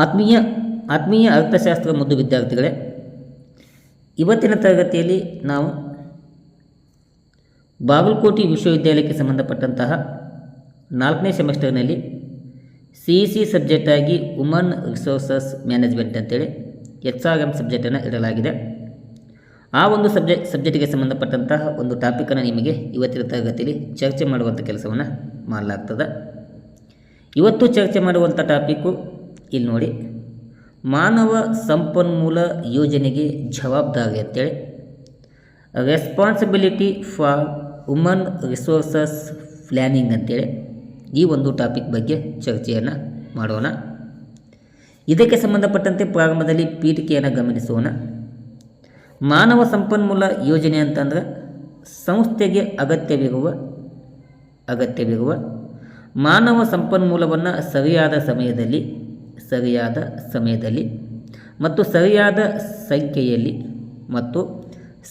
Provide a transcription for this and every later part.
ಆತ್ಮೀಯ ಆತ್ಮೀಯ ಅರ್ಥಶಾಸ್ತ್ರ ಮುದ್ದು ವಿದ್ಯಾರ್ಥಿಗಳೇ, ಇವತ್ತಿನ ತರಗತಿಯಲ್ಲಿ ನಾವು ಬಾಗಲಕೋಟೆ ವಿಶ್ವವಿದ್ಯಾಲಯಕ್ಕೆ ಸಂಬಂಧಪಟ್ಟಂತಹ 4ನೇ ಸೆಮಿಸ್ಟರ್ನಲ್ಲಿ CEC ಸಬ್ಜೆಕ್ಟಾಗಿ ವುಮನ್ ರಿಸೋರ್ಸಸ್ ಮ್ಯಾನೇಜ್ಮೆಂಟ್ ಅಂತೇಳಿ HRM ಸಬ್ಜೆಕ್ಟನ್ನು ಇಡಲಾಗಿದೆ. ಆ ಒಂದು ಸಬ್ಜೆಕ್ಟಿಗೆ ಸಂಬಂಧಪಟ್ಟಂತಹ ಒಂದು ಟಾಪಿಕನ್ನು ನಿಮಗೆ ಇವತ್ತಿನ ತರಗತಿಯಲ್ಲಿ ಚರ್ಚೆ ಮಾಡುವಂಥ ಕೆಲಸವನ್ನು ಮಾಡಲಾಗ್ತದೆ. ಇವತ್ತು ಚರ್ಚೆ ಮಾಡುವಂಥ ಟಾಪಿಕ್ಕು ಇಲ್ಲಿ ನೋಡಿ, ಮಾನವ ಸಂಪನ್ಮೂಲ ಯೋಜನೆಗೆ ಜವಾಬ್ದಾರಿ ಅಂತೇಳಿ responsibility for women resources planning ಅಂತೇಳಿ ಈ ಒಂದು ಟಾಪಿಕ್ ಬಗ್ಗೆ ಚರ್ಚೆಯನ್ನು ಮಾಡೋಣ. ಇದಕ್ಕೆ ಸಂಬಂಧಪಟ್ಟಂತೆ ಪ್ರಾರಂಭದಲ್ಲಿ ಪೀಠಿಕೆಯನ್ನು ಗಮನಿಸೋಣ. ಮಾನವ ಸಂಪನ್ಮೂಲ ಯೋಜನೆ ಅಂತಂದರೆ ಸಂಸ್ಥೆಗೆ ಅಗತ್ಯವಿರುವ ಮಾನವ ಸಂಪನ್ಮೂಲವನ್ನು ಸರಿಯಾದ ಸಮಯದಲ್ಲಿ ಮತ್ತು ಸರಿಯಾದ ಸಂಖ್ಯೆಯಲ್ಲಿ ಮತ್ತು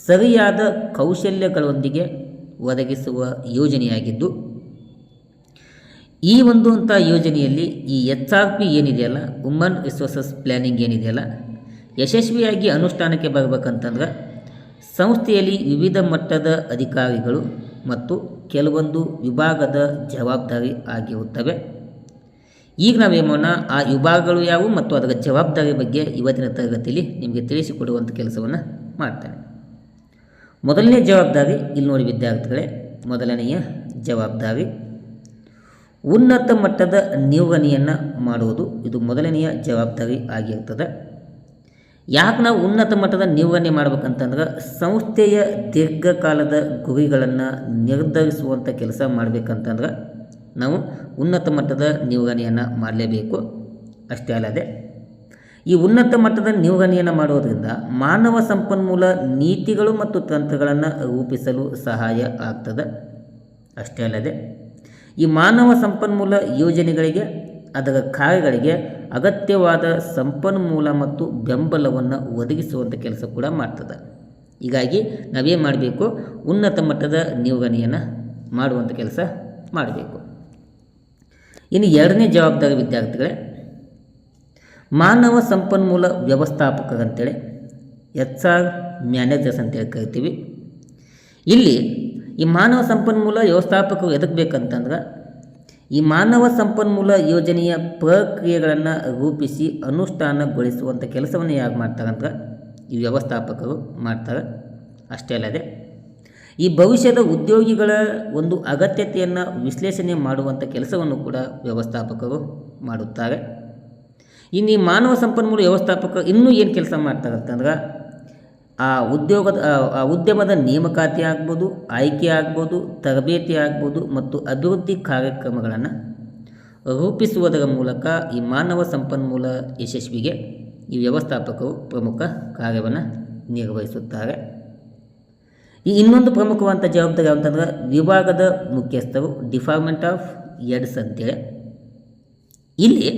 ಸರಿಯಾದ ಕೌಶಲ್ಯಗಳೊಂದಿಗೆ ಒದಗಿಸುವ ಯೋಜನೆಯಾಗಿದ್ದು, ಈ ಒಂದು ಯೋಜನೆಯಲ್ಲಿ ಈ HRP ಏನಿದೆಯಲ್ಲ, ವುಮನ್ ರಿಸೋರ್ಸಸ್ ಪ್ಲ್ಯಾನಿಂಗ್ ಏನಿದೆಯಲ್ಲ, ಯಶಸ್ವಿಯಾಗಿ ಅನುಷ್ಠಾನಕ್ಕೆ ಬರಬೇಕಂತಂದ್ರೆ ಸಂಸ್ಥೆಯಲ್ಲಿ ವಿವಿಧ ಮಟ್ಟದ ಅಧಿಕಾರಿಗಳು ಮತ್ತು ಕೆಲವೊಂದು ವಿಭಾಗದ ಜವಾಬ್ದಾರಿ ಆಗಿರುತ್ತವೆ. ಈಗ ನಾವೇನು ಮಾಡೋಣ, ಆ ವಿಭಾಗಗಳು ಯಾವುವು ಮತ್ತು ಅದರ ಜವಾಬ್ದಾರಿ ಬಗ್ಗೆ ಇವತ್ತಿನ ತರಗತಿಯಲ್ಲಿ ನಿಮಗೆ ತಿಳಿಸಿಕೊಡುವಂಥ ಕೆಲಸವನ್ನು ಮಾಡ್ತೇನೆ. ಮೊದಲನೇ ಜವಾಬ್ದಾರಿ ಇಲ್ಲಿ ನೋಡಿ ವಿದ್ಯಾರ್ಥಿಗಳೇ, ಮೊದಲನೆಯ ಜವಾಬ್ದಾರಿ ಉನ್ನತ ಮಟ್ಟದ ನಿರ್ವಹಣೆಯನ್ನು ಮಾಡುವುದು. ಇದು ಮೊದಲನೆಯ ಜವಾಬ್ದಾರಿ ಆಗಿರ್ತದೆ. ಯಾಕೆ ನಾವು ಉನ್ನತ ಮಟ್ಟದ ನಿರ್ವಹಣೆ ಮಾಡ್ಬೇಕಂತಂದ್ರೆ ಸಂಸ್ಥೆಯ ದೀರ್ಘಕಾಲದ ಗುರಿಗಳನ್ನು ನಿರ್ಧರಿಸುವಂಥ ಕೆಲಸ ಮಾಡಬೇಕಂತಂದ್ರೆ ನಾವು ಉನ್ನತ ಮಟ್ಟದ ನಿರ್ವಹಣೆಯನ್ನು ಮಾಡಲೇಬೇಕು. ಅಷ್ಟೇ ಅಲ್ಲದೆ ಈ ಉನ್ನತ ಮಟ್ಟದ ನಿರ್ವಹಣೆಯನ್ನು ಮಾಡೋದರಿಂದ ಮಾನವ ಸಂಪನ್ಮೂಲ ನೀತಿಗಳು ಮತ್ತು ತಂತ್ರಗಳನ್ನು ರೂಪಿಸಲು ಸಹಾಯ ಆಗ್ತದೆ. ಅಷ್ಟೇ ಅಲ್ಲದೆ ಈ ಮಾನವ ಸಂಪನ್ಮೂಲ ಯೋಜನೆಗಳಿಗೆ, ಅದರ ಕಾರ್ಯಗಳಿಗೆ ಅಗತ್ಯವಾದ ಸಂಪನ್ಮೂಲ ಮತ್ತು ಬೆಂಬಲವನ್ನು ಒದಗಿಸುವಂಥ ಕೆಲಸ ಕೂಡ ಮಾಡ್ತದೆ. ಹೀಗಾಗಿ ನಾವೇನು ಮಾಡಬೇಕು, ಉನ್ನತ ಮಟ್ಟದ ನಿರ್ವಹಣೆಯನ್ನು ಮಾಡುವಂಥ ಕೆಲಸ ಮಾಡಬೇಕು. ಇನ್ನು ಎರಡನೇ ಜವಾಬ್ದಾರಿ ವಿದ್ಯಾರ್ಥಿಗಳೇ, ಮಾನವ ಸಂಪನ್ಮೂಲ ವ್ಯವಸ್ಥಾಪಕರಂತೇಳಿ HR ಮ್ಯಾನೇಜರ್ಸ್ ಅಂತೇಳಿ ಕರಿತೀವಿ. ಇಲ್ಲಿ ಈ ಮಾನವ ಸಂಪನ್ಮೂಲ ವ್ಯವಸ್ಥಾಪಕರು ಎದಕ್ಕೆ ಬೇಕಂತಂದ್ರೆ ಈ ಮಾನವ ಸಂಪನ್ಮೂಲ ಯೋಜನೆಯ ಪ್ರಕ್ರಿಯೆಗಳನ್ನು ರೂಪಿಸಿ ಅನುಷ್ಠಾನಗೊಳಿಸುವಂಥ ಕೆಲಸವನ್ನು ಯಾರು ಮಾಡ್ತಾರಂದ್ರೆ ಈ ವ್ಯವಸ್ಥಾಪಕರು ಮಾಡ್ತಾರೆ. ಅಷ್ಟೇ ಅಲ್ಲದೆ ಈ ಭವಿಷ್ಯದ ಉದ್ಯೋಗಿಗಳ ಒಂದು ಅಗತ್ಯತೆಯನ್ನು ವಿಶ್ಲೇಷಣೆ ಮಾಡುವಂಥ ಕೆಲಸವನ್ನು ಕೂಡ ವ್ಯವಸ್ಥಾಪಕರು ಮಾಡುತ್ತಾರೆ. ಇನ್ನು ಈ ಮಾನವ ಸಂಪನ್ಮೂಲ ವ್ಯವಸ್ಥಾಪಕರು ಇನ್ನೂ ಏನು ಕೆಲಸ ಮಾಡ್ತಾರೆ ಅಂತಂದ್ರೆ ಆ ಉದ್ಯಮದ ನೇಮಕಾತಿ ಆಗ್ಬೋದು, ಆಯ್ಕೆ ಆಗ್ಬೋದು, ತರಬೇತಿ ಆಗ್ಬೋದು ಮತ್ತು ಅಭಿವೃದ್ಧಿ ಕಾರ್ಯಕ್ರಮಗಳನ್ನು ರೂಪಿಸುವುದರ ಮೂಲಕ ಈ ಮಾನವ ಸಂಪನ್ಮೂಲ ಯಶಸ್ವಿಗೆ ಈ ವ್ಯವಸ್ಥಾಪಕರು ಪ್ರಮುಖ ಕಾರ್ಯವನ್ನು ನಿರ್ವಹಿಸುತ್ತಾರೆ. ಈ ಇನ್ನೊಂದು ಪ್ರಮುಖವಾದ ಜವಾಬ್ದಾರಿ ಅಂತಂದ್ರೆ ವಿಭಾಗದ ಮುಖ್ಯಸ್ಥರು, ಡಿಪಾರ್ಟ್ಮೆಂಟ್ ಆಫ್ ಹೆಡ್ಸ್ ಅಂತೇಳಿ. ಇಲ್ಲಿ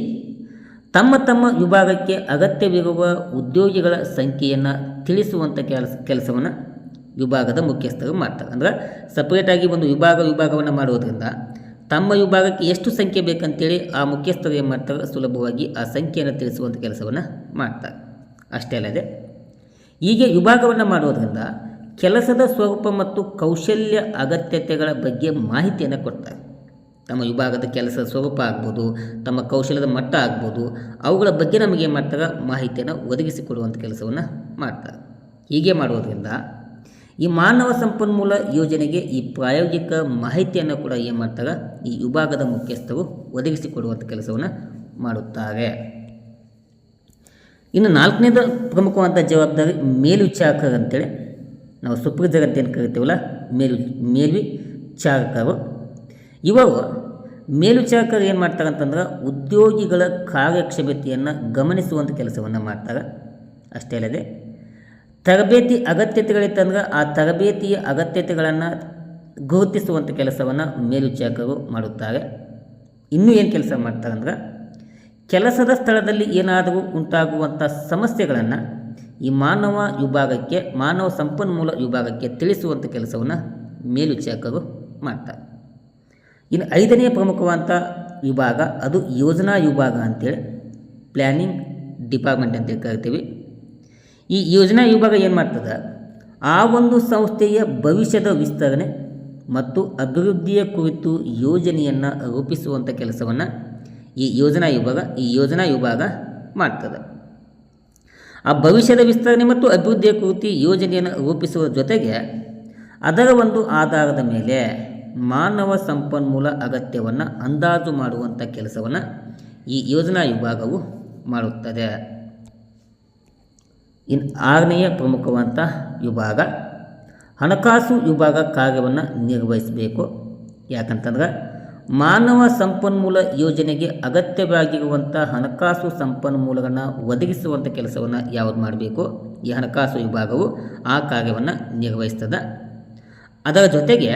ತಮ್ಮ ವಿಭಾಗಕ್ಕೆ ಅಗತ್ಯವಿರುವ ಉದ್ಯೋಗಿಗಳ ಸಂಖ್ಯೆಯನ್ನು ತಿಳಿಸುವಂಥ ಕೆಲಸವನ್ನು ವಿಭಾಗದ ಮುಖ್ಯಸ್ಥರು ಮಾಡ್ತಾರೆ. ಅಂದರೆ ಸಪ್ರೇಟಾಗಿ ಒಂದು ವಿಭಾಗವನ್ನು ಮಾಡೋದ್ರಿಂದ ತಮ್ಮ ವಿಭಾಗಕ್ಕೆ ಎಷ್ಟು ಸಂಖ್ಯೆ ಬೇಕಂತೇಳಿ ಆ ಮುಖ್ಯಸ್ಥರು ಏನು ಮಾಡ್ತಾರೆ, ಸುಲಭವಾಗಿ ಆ ಸಂಖ್ಯೆಯನ್ನು ತಿಳಿಸುವಂಥ ಕೆಲಸವನ್ನು ಮಾಡ್ತಾರೆ. ಅಷ್ಟೇ ಅಲ್ಲದೆ ಹೀಗೆ ವಿಭಾಗವನ್ನು ಮಾಡೋದ್ರಿಂದ ಕೆಲಸದ ಸ್ವರೂಪ ಮತ್ತು ಕೌಶಲ್ಯ ಅಗತ್ಯತೆಗಳ ಬಗ್ಗೆ ಮಾಹಿತಿಯನ್ನು ಕೊಡ್ತಾರೆ. ತಮ್ಮ ವಿಭಾಗದ ಕೆಲಸದ ಸ್ವರೂಪ ಆಗ್ಬೋದು, ತಮ್ಮ ಕೌಶಲ್ಯದ ಮಟ್ಟ ಆಗ್ಬೋದು, ಅವುಗಳ ಬಗ್ಗೆ ನಮಗೆ ಏನು ಮಾಡ್ತಾರೆ, ಮಾಹಿತಿಯನ್ನು ಒದಗಿಸಿಕೊಡುವಂಥ ಕೆಲಸವನ್ನು ಮಾಡ್ತಾರೆ. ಹೀಗೆ ಮಾಡೋದ್ರಿಂದ ಈ ಮಾನವ ಸಂಪನ್ಮೂಲ ಯೋಜನೆಗೆ ಈ ಪ್ರಾಯೋಗಿಕ ಮಾಹಿತಿಯನ್ನು ಕೂಡ ಏನು ಮಾಡ್ತಾರೆ, ಈ ವಿಭಾಗದ ಮುಖ್ಯಸ್ಥರು ಒದಗಿಸಿಕೊಡುವಂಥ ಕೆಲಸವನ್ನು ಮಾಡುತ್ತಾರೆ. ಇನ್ನು ನಾಲ್ಕನೇದು ಪ್ರಮುಖವಾದ ಜವಾಬ್ದಾರಿ ಮೇಲ್ವಿಚಾರಕರು ಅಂತೇಳಿ, ನಾವು ಸೂಪರ್ವೈಸರ್ ಅಂತ ಏನು ಕರಿತೀವಲ್ಲ, ಮೇಲ್ವಿಚಾರಕರು. ಇವರು ಮೇಲ್ವಿಚಾರಕರು ಏನು ಮಾಡ್ತಾರೆ ಅಂತಂದ್ರೆ ಉದ್ಯೋಗಿಗಳ ಕಾರ್ಯಕ್ಷಮತೆಯನ್ನು ಗಮನಿಸುವಂಥ ಕೆಲಸವನ್ನು ಮಾಡ್ತಾರೆ. ಅಷ್ಟೇ ಅಲ್ಲದೆ ತರಬೇತಿ ಅಗತ್ಯತೆಗಳಿತ್ತಂದ್ರೆ ಆ ತರಬೇತಿಯ ಅಗತ್ಯತೆಗಳನ್ನು ಗುರುತಿಸುವಂಥ ಕೆಲಸವನ್ನು ಮೇಲ್ವಿಚಾರಕರು ಮಾಡುತ್ತಾರೆ. ಇನ್ನೂ ಏನು ಕೆಲಸ ಮಾಡ್ತಾರೆ ಅಂದ್ರೆ ಕೆಲಸದ ಸ್ಥಳದಲ್ಲಿ ಏನಾದರೂ ಉಂಟಾಗುವಂಥ ಸಮಸ್ಯೆಗಳನ್ನು ಈ ಮಾನವ ಸಂಪನ್ಮೂಲ ವಿಭಾಗಕ್ಕೆ ತಿಳಿಸುವಂಥ ಕೆಲಸವನ್ನು ಮೇಲ್ವಿಚಾರಕರು ಮಾಡ್ತಾರೆ. ಇನ್ನು ಐದನೇ ಪ್ರಮುಖವಾದ ವಿಭಾಗ ಅದು ಯೋಜನಾ ವಿಭಾಗ ಅಂತೇಳಿ. ಪ್ಲ್ಯಾನಿಂಗ್ ಡಿಪಾರ್ಟ್ಮೆಂಟ್ ಅಂತ ಕರಿತೀವಿ. ಈ ಯೋಜನಾ ವಿಭಾಗ ಏನು ಮಾಡ್ತದೆ, ಆ ಒಂದು ಸಂಸ್ಥೆಯ ಭವಿಷ್ಯದ ವಿಸ್ತರಣೆ ಮತ್ತು ಅಭಿವೃದ್ಧಿಯ ಕುರಿತು ಯೋಜನೆಯನ್ನು ರೂಪಿಸುವಂಥ ಕೆಲಸವನ್ನು ಈ ಯೋಜನಾ ವಿಭಾಗ ಮಾಡ್ತದೆ. ಆ ಭವಿಷ್ಯದ ವಿಸ್ತರಣೆ ಮತ್ತು ಅಭಿವೃದ್ಧಿಯ ಕುರಿತು ಯೋಜನೆಯನ್ನು ರೂಪಿಸುವ ಜೊತೆಗೆ ಅದರ ಒಂದು ಆಧಾರದ ಮೇಲೆ ಮಾನವ ಸಂಪನ್ಮೂಲ ಅಗತ್ಯವನ್ನು ಅಂದಾಜು ಮಾಡುವಂಥ ಕೆಲಸವನ್ನು ಈ ಯೋಜನಾ ವಿಭಾಗವು ಮಾಡುತ್ತದೆ. ಇನ್ನು 6ನೆಯ ಪ್ರಮುಖವಾದಂಥ ವಿಭಾಗ ಹಣಕಾಸು ವಿಭಾಗ ಕಾರ್ಯವನ್ನು ನಿರ್ವಹಿಸಬೇಕು. ಯಾಕಂತಂದ್ರೆ ಮಾನವ ಸಂಪನ್ಮೂಲ ಯೋಜನೆಗೆ ಅಗತ್ಯವಾಗಿರುವಂಥ ಹಣಕಾಸು ಸಂಪನ್ಮೂಲಗಳನ್ನು ಒದಗಿಸುವಂಥ ಕೆಲಸವನ್ನು ಯಾವುದು ಮಾಡಬೇಕು, ಈ ಹಣಕಾಸು ವಿಭಾಗವು ಆ ಕಾರ್ಯವನ್ನು ನಿರ್ವಹಿಸ್ತದೆ. ಅದರ ಜೊತೆಗೆ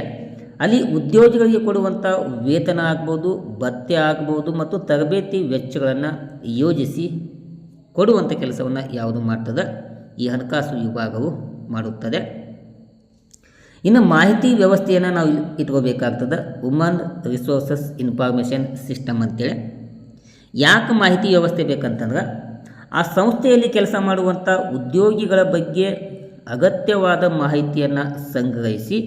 ಅಲ್ಲಿ ಉದ್ಯೋಗಿಗಳಿಗೆ ಕೊಡುವಂಥ ವೇತನ ಆಗ್ಬೋದು, ಭತ್ಯೆ ಆಗ್ಬೋದು ಮತ್ತು ತರಬೇತಿ ವೆಚ್ಚಗಳನ್ನು ಯೋಜಿಸಿ ಕೊಡುವಂಥ ಕೆಲಸವನ್ನು ಯಾವುದು ಮಾಡ್ತದೆ, ಈ ಹಣಕಾಸು ವಿಭಾಗವು ಮಾಡುತ್ತದೆ. ಇನ್ನು ಮಾಹಿತಿ ವ್ಯವಸ್ಥೆಯನ್ನು ನಾವು ಇಟ್ಕೋಬೇಕಾಗ್ತದೆ, ವುಮನ್ ರಿಸೋರ್ಸಸ್ ಇನ್ಫಾರ್ಮೇಷನ್ ಸಿಸ್ಟಮ್ ಅಂತೇಳಿ. ಯಾಕೆ ಮಾಹಿತಿ ವ್ಯವಸ್ಥೆ ಬೇಕಂತಂದ್ರೆ ಆ ಸಂಸ್ಥೆಯಲ್ಲಿ ಕೆಲಸ ಮಾಡುವಂಥ ಉದ್ಯೋಗಿಗಳ ಬಗ್ಗೆ ಅಗತ್ಯವಾದ ಮಾಹಿತಿಯನ್ನು ಸಂಗ್ರಹಿಸಿ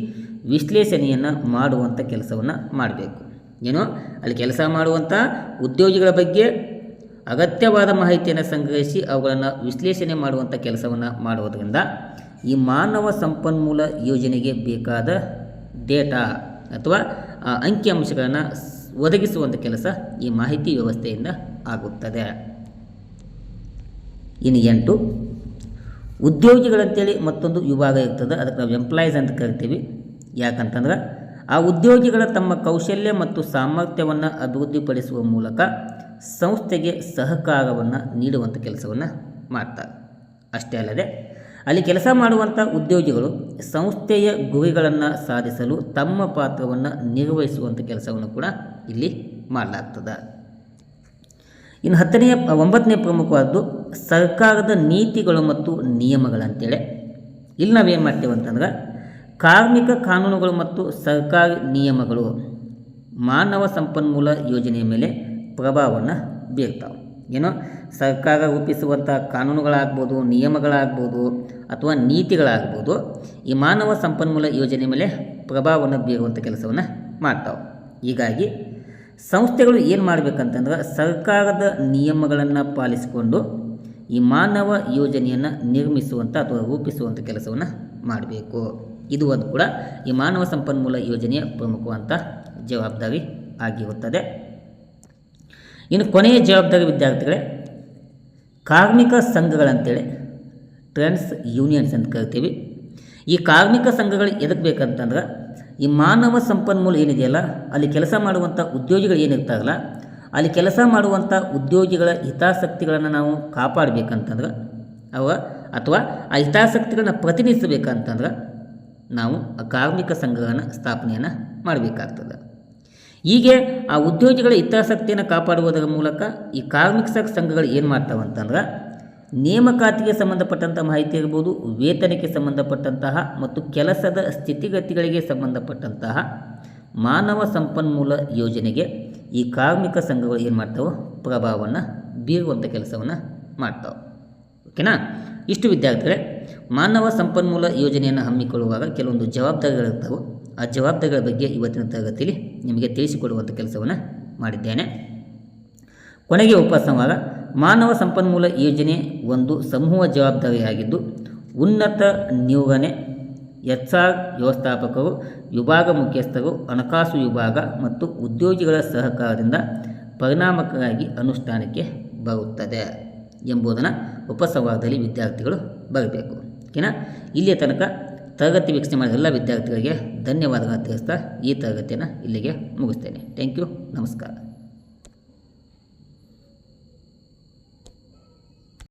ವಿಶ್ಲೇಷಣೆಯನ್ನು ಮಾಡುವಂಥ ಕೆಲಸವನ್ನು ಮಾಡಬೇಕು. ಏನೋ ಅಲ್ಲಿ ಕೆಲಸ ಮಾಡುವಂಥ ಉದ್ಯೋಗಿಗಳ ಬಗ್ಗೆ ಅಗತ್ಯವಾದ ಮಾಹಿತಿಯನ್ನು ಸಂಗ್ರಹಿಸಿ ಅವುಗಳನ್ನು ವಿಶ್ಲೇಷಣೆ ಮಾಡುವಂಥ ಕೆಲಸವನ್ನು ಮಾಡುವುದರಿಂದ ಈ ಮಾನವ ಸಂಪನ್ಮೂಲ ಯೋಜನೆಗೆ ಬೇಕಾದ ಡೇಟಾ ಅಥವಾ ಅಂಕಿಅಂಶಗಳನ್ನು ಒದಗಿಸುವಂಥ ಕೆಲಸ ಈ ಮಾಹಿತಿ ವ್ಯವಸ್ಥೆಯಿಂದ ಆಗುತ್ತದೆ. ಇನ್ನು 8 ಉದ್ಯೋಗಿಗಳಂತೇಳಿ ಮತ್ತೊಂದು ವಿಭಾಗ ಇರ್ತದೆ, ಅದಕ್ಕೆ ನಾವು ಎಂಪ್ಲಾಯೀಸ್ ಅಂತ ಕರಿತೀವಿ. ಯಾಕಂತಂದ್ರೆ ಆ ಉದ್ಯೋಗಿಗಳ ತಮ್ಮ ಕೌಶಲ್ಯ ಮತ್ತು ಸಾಮರ್ಥ್ಯವನ್ನು ಅಭಿವೃದ್ಧಿಪಡಿಸುವ ಮೂಲಕ ಸಂಸ್ಥೆಗೆ ಸಹಕಾರವನ್ನು ನೀಡುವಂಥ ಕೆಲಸವನ್ನು ಮಾಡ್ತಾರೆ. ಅಷ್ಟೇ ಅಲ್ಲದೆ ಅಲ್ಲಿ ಕೆಲಸ ಮಾಡುವಂಥ ಉದ್ಯೋಗಿಗಳು ಸಂಸ್ಥೆಯ ಗುರಿಗಳನ್ನು ಸಾಧಿಸಲು ತಮ್ಮ ಪಾತ್ರವನ್ನು ನಿರ್ವಹಿಸುವಂಥ ಕೆಲಸವನ್ನು ಕೂಡ ಇಲ್ಲಿ ಮಾಡಲಾಗ್ತದೆ. ಇನ್ನು 9ನೇ ಪ್ರಮುಖವಾದ್ದು ಸರ್ಕಾರದ ನೀತಿಗಳು ಮತ್ತು ನಿಯಮಗಳಂತೇಳಿ. ಇಲ್ಲಿ ನಾವೇನು ಮಾಡ್ತೇವೆ ಅಂತಂದ್ರೆ ಕಾರ್ಮಿಕ ಕಾನೂನುಗಳು ಮತ್ತು ಸರ್ಕಾರಿ ನಿಯಮಗಳು ಮಾನವ ಸಂಪನ್ಮೂಲ ಯೋಜನೆಯ ಮೇಲೆ ಪ್ರಭಾವವನ್ನು ಬೀರ್ತಾವೆ. ಏನೋ ಸರ್ಕಾರ ರೂಪಿಸುವಂಥ ಕಾನೂನುಗಳಾಗ್ಬೋದು, ನಿಯಮಗಳಾಗ್ಬೋದು ಅಥವಾ ನೀತಿಗಳಾಗ್ಬೋದು, ಈ ಮಾನವ ಸಂಪನ್ಮೂಲ ಯೋಜನೆ ಮೇಲೆ ಪ್ರಭಾವವನ್ನು ಬೀರುವಂಥ ಕೆಲಸವನ್ನು ಮಾಡ್ತಾವೆ. ಹೀಗಾಗಿ ಸಂಸ್ಥೆಗಳು ಏನು ಮಾಡಬೇಕಂತಂದ್ರೆ ಸರ್ಕಾರದ ನಿಯಮಗಳನ್ನು ಪಾಲಿಸಿಕೊಂಡು ಈ ಮಾನವ ಯೋಜನೆಯನ್ನು ನಿರ್ಮಿಸುವಂಥ ಅಥವಾ ರೂಪಿಸುವಂಥ ಕೆಲಸವನ್ನು ಮಾಡಬೇಕು. ಇದು ಒಂದು ಕೂಡ ಈ ಮಾನವ ಸಂಪನ್ಮೂಲ ಯೋಜನೆಯ ಪ್ರಮುಖವಾದಂಥ ಜವಾಬ್ದಾರಿ ಆಗಿರುತ್ತದೆ. ಇನ್ನು ಕೊನೆಯ ಜವಾಬ್ದಾರಿ ವಿದ್ಯಾರ್ಥಿಗಳೇ, ಕಾರ್ಮಿಕ ಸಂಘಗಳಂತೇಳಿ ಟ್ರೇಡ್ಸ್ ಯೂನಿಯನ್ಸ್ ಅಂತ ಕರಿತೀವಿ. ಈ ಕಾರ್ಮಿಕ ಸಂಘಗಳು ಎದಕ್ಕೆ ಬೇಕಂತಂದ್ರೆ ಈ ಮಾನವ ಸಂಪನ್ಮೂಲ ಏನಿದೆಯಲ್ಲ ಅಲ್ಲಿ ಕೆಲಸ ಮಾಡುವಂಥ ಉದ್ಯೋಗಿಗಳು ಏನಿರ್ತಾರಲ್ಲ ಅಲ್ಲಿ ಕೆಲಸ ಮಾಡುವಂಥ ಉದ್ಯೋಗಿಗಳ ಹಿತಾಸಕ್ತಿಗಳನ್ನು ನಾವು ಕಾಪಾಡಬೇಕಂತಂದ್ರೆ ಅಥವಾ ಆ ಹಿತಾಸಕ್ತಿಗಳನ್ನ ಪ್ರತಿನಿಧಿಸಬೇಕಂತಂದ್ರೆ ನಾವು ಆ ಕಾರ್ಮಿಕ ಸಂಘಗಳನ್ನು ಸ್ಥಾಪನೆಯನ್ನು ಮಾಡಬೇಕಾಗ್ತದೆ. ಹೀಗೆ ಆ ಉದ್ಯೋಗಿಗಳ ಹಿತಾಸಕ್ತಿಯನ್ನು ಕಾಪಾಡುವುದರ ಮೂಲಕ ಈ ಕಾರ್ಮಿಕ ಸಂಘಗಳು ಏನು ಮಾಡ್ತಾವಂತಂದ್ರೆ ನೇಮಕಾತಿಗೆ ಸಂಬಂಧಪಟ್ಟಂಥ ಮಾಹಿತಿ ಇರ್ಬೋದು, ವೇತನಕ್ಕೆ ಸಂಬಂಧಪಟ್ಟಂತಹ ಮತ್ತು ಕೆಲಸದ ಸ್ಥಿತಿಗತಿಗಳಿಗೆ ಸಂಬಂಧಪಟ್ಟಂತಹ ಮಾನವ ಸಂಪನ್ಮೂಲ ಯೋಜನೆಗೆ ಈ ಕಾರ್ಮಿಕ ಸಂಘಗಳು ಏನು ಮಾಡ್ತಾವೆ, ಪ್ರಭಾವವನ್ನು ಬೀರುವಂಥ ಕೆಲಸವನ್ನು ಮಾಡ್ತಾವೆ. ಓಕೆನಾ? ಇಷ್ಟು ವಿದ್ಯಾರ್ಥಿಗಳೇ, ಮಾನವ ಸಂಪನ್ಮೂಲ ಯೋಜನೆಯನ್ನು ಹಮ್ಮಿಕೊಳ್ಳುವಾಗ ಕೆಲವೊಂದು ಜವಾಬ್ದಾರಿಗಳಿರ್ತವೆ. ಆ ಜವಾಬ್ದಾರಿಗಳ ಬಗ್ಗೆ ಇವತ್ತಿನ ತರಗತಿಯಲ್ಲಿ ನಿಮಗೆ ತಿಳಿಸಿಕೊಡುವಂಥ ಕೆಲಸವನ್ನು ಮಾಡಿದ್ದೇನೆ. ಕೊನೆಗೆ ಉಪಸಂಹಾರ: ಮಾನವ ಸಂಪನ್ಮೂಲ ಯೋಜನೆ ಒಂದು ಸಮೂಹ ಜವಾಬ್ದಾರಿಯಾಗಿದ್ದು ಉನ್ನತ ನಿರ್ವಹಣೆ, HR ವ್ಯವಸ್ಥಾಪಕರು, ವಿಭಾಗ ಮುಖ್ಯಸ್ಥರು, ಹಣಕಾಸು ವಿಭಾಗ ಮತ್ತು ಉದ್ಯೋಗಿಗಳ ಸಹಕಾರದಿಂದ ಪರಿಣಾಮಕಾರಿಯಾಗಿ ಅನುಷ್ಠಾನಕ್ಕೆ ಬರುತ್ತದೆ ಎಂಬುದನ್ನು ಉಪಸಂವಾದದಲ್ಲಿ ವಿದ್ಯಾರ್ಥಿಗಳು ಬರಬೇಕು. ಓಕೆನಾ? ಇಲ್ಲಿಯ ತನಕ ತರಗತಿ ವೀಕ್ಷಣೆ ಮಾಡಿದ ಎಲ್ಲ ವಿದ್ಯಾರ್ಥಿಗಳಿಗೆ ಧನ್ಯವಾದಗಳನ್ನು ತಿಳಿಸ್ತಾ ಈ ತರಗತಿಯನ್ನು ಇಲ್ಲಿಗೆ ಮುಗಿಸ್ತೇನೆ. Thank you. ನಮಸ್ಕಾರ.